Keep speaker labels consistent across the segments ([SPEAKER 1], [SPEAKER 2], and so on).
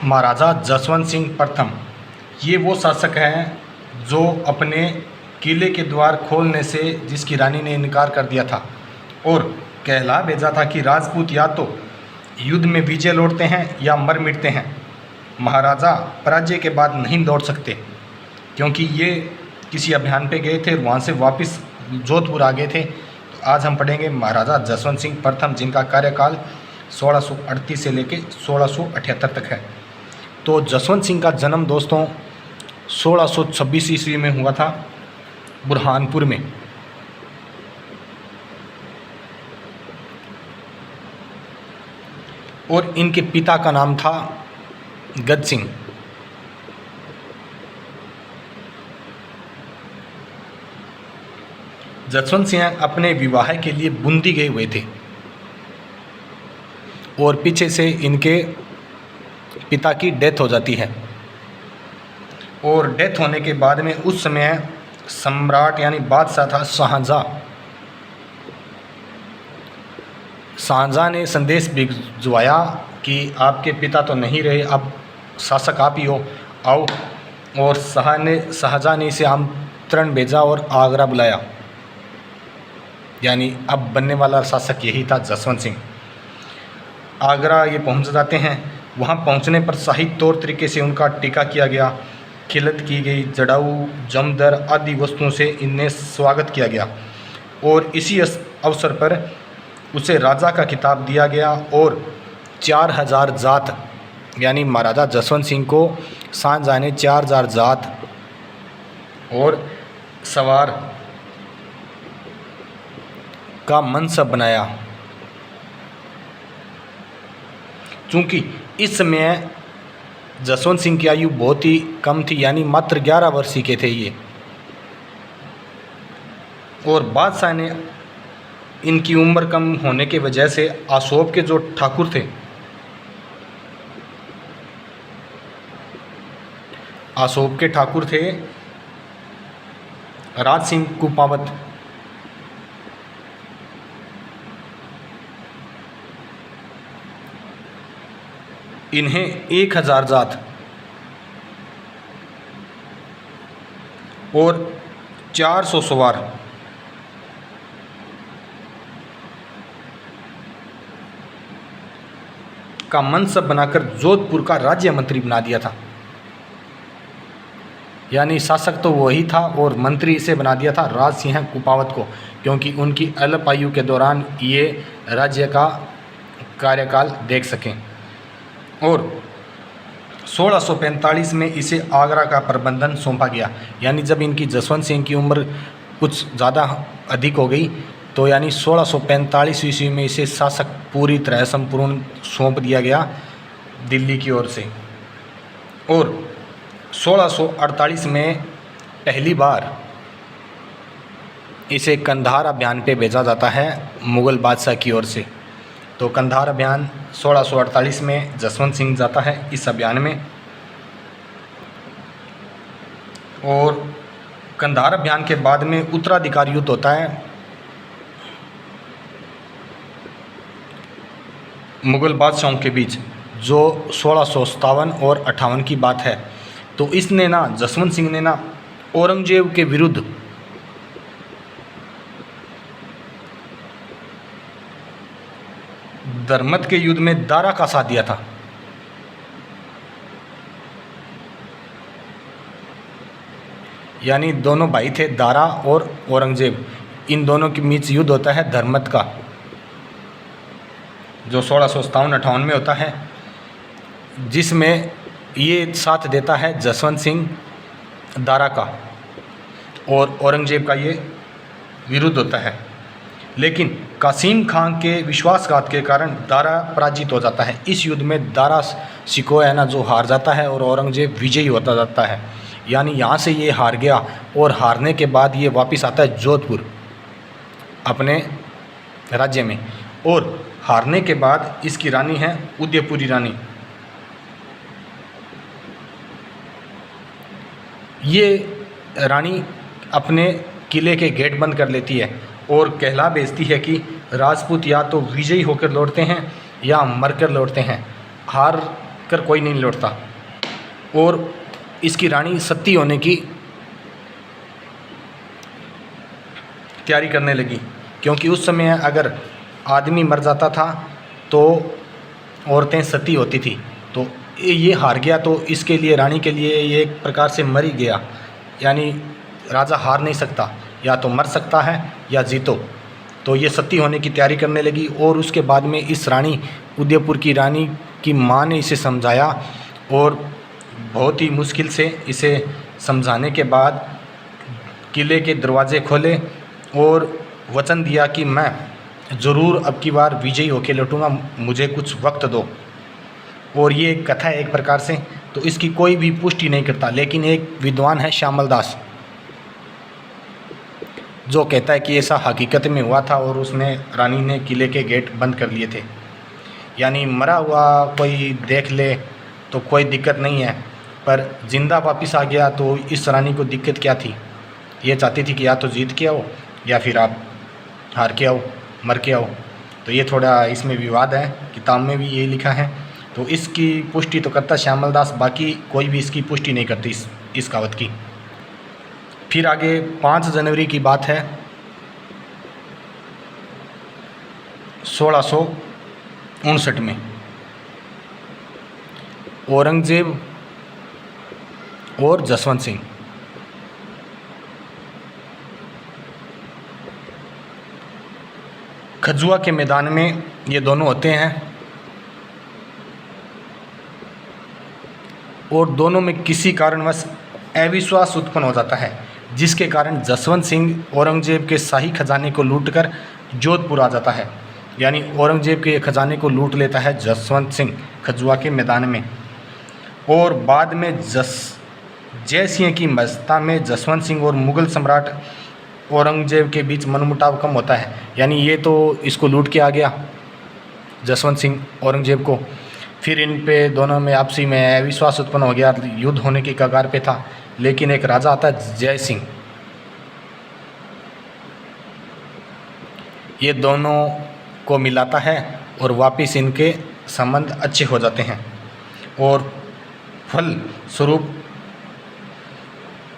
[SPEAKER 1] महाराजा जसवंत सिंह प्रथम ये वो शासक हैं जो अपने किले के द्वार खोलने से जिसकी रानी ने इनकार कर दिया था और कहला भेजा था कि राजपूत या तो युद्ध में विजय लौटते हैं या मर मिटते हैं, महाराजा पराजय के बाद नहीं लौट सकते, क्योंकि ये किसी अभियान पे गए थे, वहाँ से वापस जोधपुर आ गए थे। तो आज हम पढ़ेंगे महाराजा जसवंत सिंह प्रथम, जिनका कार्यकाल 1638 से लेके 1678 तक है। तो जसवंत सिंह का जन्म दोस्तों 1626 ईस्वी में हुआ था बुरहानपुर में। और इनके पिता का नाम था गद सिंह। जसवंत सिंह अपने विवाह के लिए बूंदी गए हुए थे और पीछे से इनके पिता की डेथ हो जाती है। और डेथ होने के बाद में उस समय सम्राट यानी बादशाह था शाहजहाँ। शाहजहाँ ने संदेश भिजवाया कि आपके पिता तो नहीं रहे, अब शासक आप ही हो, आओ। और शाहजहाँ ने इसे आमंत्रण भेजा और आगरा बुलाया, यानी अब बनने वाला शासक यही था जसवंत सिंह। आगरा ये पहुंच जाते हैं। वहां पहुंचने पर शाही तौर तरीके से उनका टीका किया गया, खिलत की गई, जड़ाऊ जमदर आदि वस्तुओं से इन्हें स्वागत किया गया। और इसी अवसर पर उसे राजा का खिताब दिया गया और 4000 जात, यानी महाराजा जसवंत सिंह को शाहजहाँ ने 4000 जात और सवार का मनसब बनाया। चूँकि इस समय जसवंत सिंह की आयु बहुत ही कम थी, यानी मात्र 11 वर्ष के थे ये। और बादशाह ने इनकी उम्र कम होने के वजह से आसोब के जो ठाकुर थे, आसोब के ठाकुर थे राज सिंह कुपावत, इन्हें 1000 जात और 400 सवार का मनसब बनाकर जोधपुर का राज्य मंत्री बना दिया था। यानी शासक तो वही था और मंत्री इसे बना दिया था राज सिंह कुपावत को, क्योंकि उनकी अल्प आयु के दौरान ये राज्य का कार्यकाल देख सकें। और 1645 में इसे आगरा का प्रबंधन सौंपा गया। यानी जब इनकी जसवंत सिंह की उम्र कुछ ज़्यादा अधिक हो गई तो यानी 1645 ईस्वी में इसे शासक पूरी तरह संपूर्ण सौंप दिया गया दिल्ली की ओर से। और 1648 में पहली बार इसे कंधार अभियान पे भेजा जाता है मुग़ल बादशाह की ओर से। तो कंधार अभियान 1648 में जसवंत सिंह जाता है इस अभियान में। और कंधार अभियान के बाद में उत्तराधिकार युद्ध होता है मुग़ल बादशाहों के बीच, जो 1657 और 58 की बात है। तो इसने ना जसवंत सिंह ने ना औरंगजेब के विरुद्ध धर्मत के युद्ध में दारा का साथ दिया था। यानी दोनों भाई थे दारा और औरंगजेब, इन दोनों के बीच युद्ध होता है धर्मत का, जो 1657-58 में होता है, जिसमें ये साथ देता है जसवंत सिंह दारा का और औरंगजेब का ये विरुद्ध होता है। लेकिन कासिम खान के विश्वासघात के कारण दारा पराजित हो जाता है। इस युद्ध में दारा शिकोह है ना जो हार जाता है और औरंगजेब विजयी होता जाता है। यानी यहाँ से ये हार गया और हारने के बाद ये वापस आता है जोधपुर अपने राज्य में। और हारने के बाद इसकी रानी है उदयपुरी रानी। ये रानी अपने किले के गेट बंद कर लेती है और कहला भेजती है कि राजपूत या तो विजयी होकर लौटते हैं या मरकर लौटते हैं। हार कर कोई नहीं लौटता और इसकी रानी सती होने की तैयारी करने लगी, क्योंकि उस समय अगर आदमी मर जाता था तो औरतें सती होती थी। तो ये हार गया तो इसके लिए, रानी के लिए ये एक प्रकार से मर ही गया। यानी राजा हार नहीं सकता, या तो मर सकता है या जीतो। तो ये सती होने की तैयारी करने लगी और उसके बाद में इस रानी, उदयपुर की रानी की माँ ने इसे समझाया और बहुत ही मुश्किल से इसे समझाने के बाद किले के दरवाजे खोले और वचन दिया कि मैं ज़रूर अब की बार विजयी होकर लौटूंगा, मुझे कुछ वक्त दो। और ये एक कथा है एक प्रकार से, तो इसकी कोई भी पुष्टि नहीं करता, लेकिन एक विद्वान है श्यामल दास जो कहता है कि ऐसा हकीकत में हुआ था और उसने, रानी ने किले के गेट बंद कर लिए थे। यानी मरा हुआ कोई देख ले तो कोई दिक्कत नहीं है, पर जिंदा वापस आ गया तो इस रानी को दिक्कत क्या थी। ये चाहती थी कि या तो जीत के आओ या फिर आप हार के आओ, मर के आओ। तो ये थोड़ा इसमें विवाद है, किताब में भी ये लिखा है। तो इसकी पुष्टि तो करता श्यामल दास, बाकी कोई भी इसकी पुष्टि नहीं करती इस कहावत की। फिर आगे 5 जनवरी की बात है, 1659 में औरंगजेब और जसवंत सिंह खजुआ के मैदान में ये दोनों होते हैं और दोनों में किसी कारणवश अविश्वास उत्पन्न हो जाता है, जिसके कारण जसवंत सिंह औरंगजेब के शाही खजाने को लूटकर जोधपुर आ जाता है। यानी औरंगजेब के खजाने को लूट लेता है जसवंत सिंह खजुआ के मैदान में। और बाद में जय सिंह की मस्ता में जसवंत सिंह और मुग़ल सम्राट औरंगजेब के बीच मनमुटाव कम होता है। यानी ये तो इसको लूट के आ गया जसवंत सिंह औरंगजेब को, फिर इन पे दोनों में आपसी में अविश्वास उत्पन्न हो गया, युद्ध होने की कगार पे था। लेकिन एक राजा आता है जय सिंह, ये दोनों को मिलाता है और वापस इनके संबंध अच्छे हो जाते हैं। और फल स्वरूप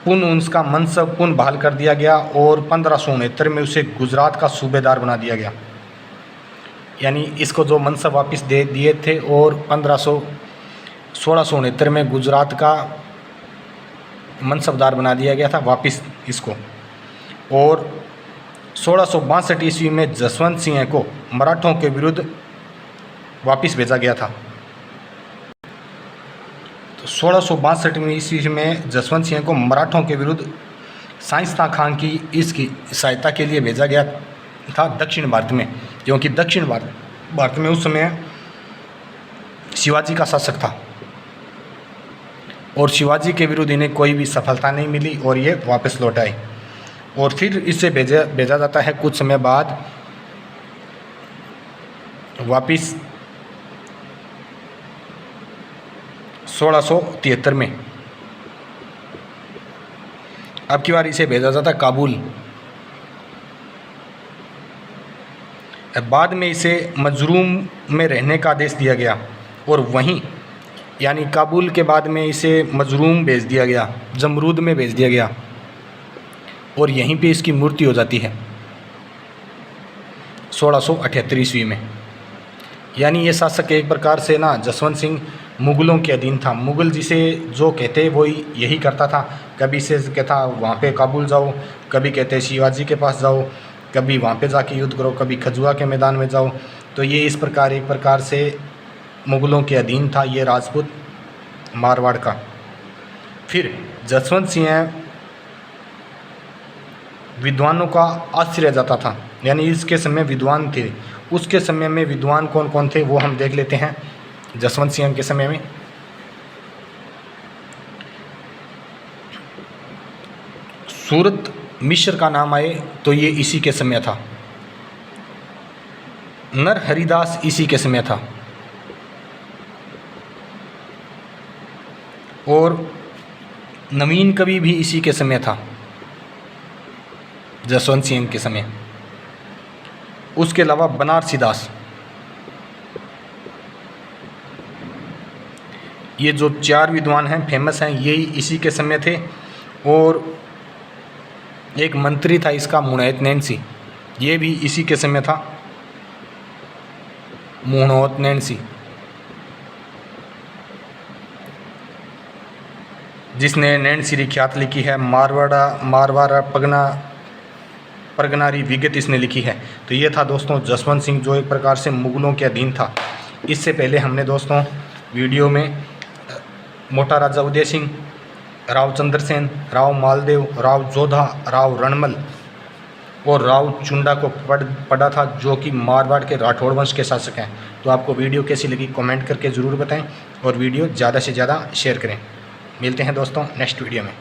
[SPEAKER 1] पुनः उसका मनसब पुनः बहाल कर दिया गया और 1569 में उसे गुजरात का सूबेदार बना दिया गया। यानी इसको जो मनसब वापस दे दिए थे और 1669 में गुजरात का मनसबदार बना दिया गया था वापस इसको। और 1662 ईस्वी में जसवंत सिंह को मराठों के विरुद्ध वापस भेजा गया था। तो 1662 ईस्वी में जसवंत सिंह को मराठों के विरुद्ध शाइस्ता खान की इसकी सहायता के लिए भेजा गया था दक्षिण भारत में, क्योंकि दक्षिण भारत में उस समय शिवाजी का शासक था और शिवाजी के विरुद्ध इन्हें कोई भी सफलता नहीं मिली और ये वापस लौट आए। और फिर इसे भेजा जाता है कुछ समय बाद वापस 1673 में। अब की बार इसे भेजा जाता है काबुल। बाद में इसे मजरूम में रहने का आदेश दिया गया और वहीं यानी काबुल के बाद में इसे मजरूम भेज दिया गया, जमरूद में भेज दिया गया और यहीं पे इसकी मृत्यु हो जाती है 1678 ईस्वी में। यानी ये शासक एक प्रकार से ना जसवंत सिंह मुग़लों के अधीन था। मुग़ल जिसे जो कहते वो यही करता था, कभी से कहता वहाँ पे काबुल जाओ, कभी कहते शिवाजी के पास जाओ, कभी वहाँ पे जाके युद्ध करो, कभी खजुआ के मैदान में जाओ। तो ये इस प्रकार एक प्रकार से मुग़लों के अधीन था ये राजपूत मारवाड़ का। फिर जसवंत सिंह विद्वानों का आश्रय जाता था, यानी इसके समय विद्वान थे। उसके समय में विद्वान कौन कौन थे वो हम देख लेते हैं। जसवंत सिंह के समय में सूरत मिश्र का नाम आए तो ये इसी के समय था। नर हरिदास इसी के समय था और नवीन कवि भी इसी के समय था, जसवंत सिंह के समय। उसके अलावा बनारसी दास, ये जो 4 विद्वान हैं फेमस हैं, यही इसी के समय थे। और एक मंत्री था इसका मुहैत नैन्सी, ये भी इसी के समय था, मुहैत नैन्सी, जिसने नैन्सी ख्यात लिखी है। मारवाड़ा परगनारी विगत इसने लिखी है। तो ये था दोस्तों जसवंत सिंह, जो एक प्रकार से मुगलों के अधीन था। इससे पहले हमने दोस्तों वीडियो में मोटा राजा उदय सिंह, राव चंद्रसेन, राव मालदेव, राव जोधा, राव रणमल और राव चुंडा को पढ़ा था, जो कि मारवाड़ के राठौड़ वंश के शासक हैं। तो आपको वीडियो कैसी लगी कमेंट करके ज़रूर बताएं और वीडियो ज़्यादा से ज़्यादा शेयर करें। मिलते हैं दोस्तों नेक्स्ट वीडियो में।